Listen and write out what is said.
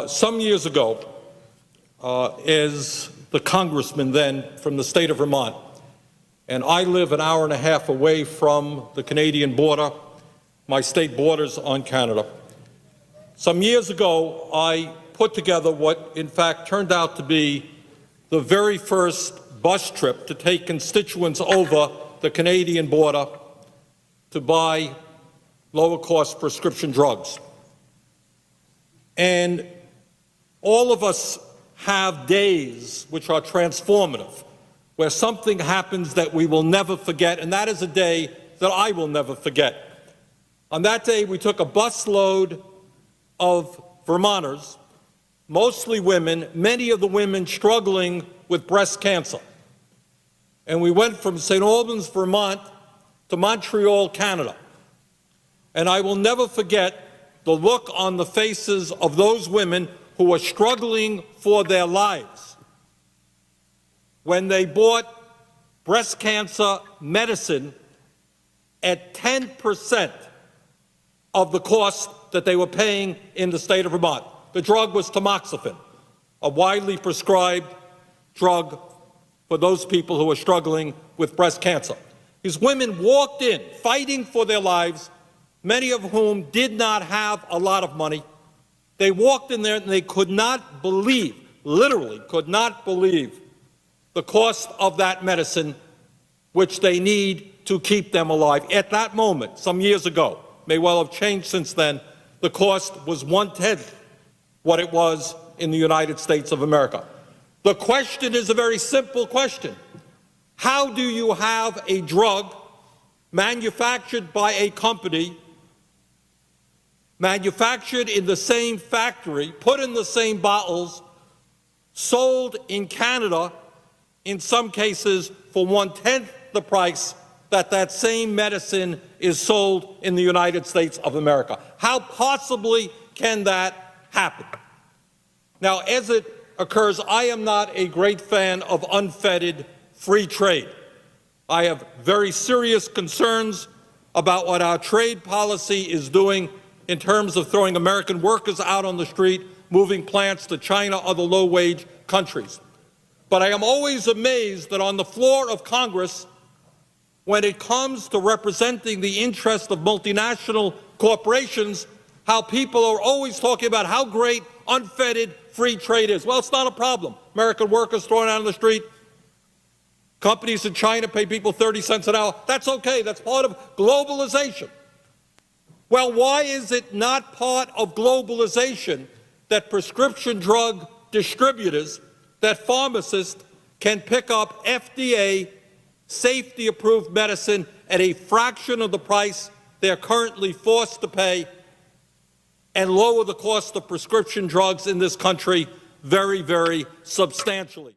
Some years ago, as the congressman then from the state of Vermont, and I live an hour and a half away from the Canadian border, my state borders on Canada. Some years ago, I put together what in fact turned out to be the very first bus trip to take constituents over the Canadian border to buy lower-cost prescription drugs. And all of us have days which are transformative, where something happens that we will never forget, and that is a day that I will never forget. On that day, we took a busload of Vermonters, mostly women, many of the women struggling with breast cancer. And we went from St. Albans, Vermont, to Montreal, Canada. And I will never forget the look on the faces of those women who were struggling for their lives when they bought breast cancer medicine at 10% of the cost that they were paying in the state of Vermont. The drug was tamoxifen, a widely prescribed drug for those people who were struggling with breast cancer. These women walked in fighting for their lives, many of whom did not have a lot of money. They walked in there and they could not believe, literally could not believe, the cost of that medicine which they need to keep them alive. At that moment, some years ago, may well have changed since then, the cost was 1/10 what it was in the United States of America. The question is a very simple question. How do you have a drug manufactured by a company, manufactured in the same factory, put in the same bottles, sold in Canada, in some cases for 1/10 the price that that same medicine is sold in the United States of America? How possibly can that happen? Now, as it occurs, I am not a great fan of unfettered free trade. I have very serious concerns about what our trade policy is doing in terms of throwing American workers out on the street, moving plants to China or the low-wage countries. But I am always amazed that on the floor of Congress, when it comes to representing the interest of multinational corporations, how people are always talking about how great unfettered free trade is. Well, it's not a problem. American workers thrown out on the street. Companies in China pay people 30 cents an hour. That's okay. That's part of globalization. Well, why is it not part of globalization that prescription drug distributors, that pharmacists can pick up FDA safety-approved medicine at a fraction of the price they're currently forced to pay and lower the cost of prescription drugs in this country very, very substantially?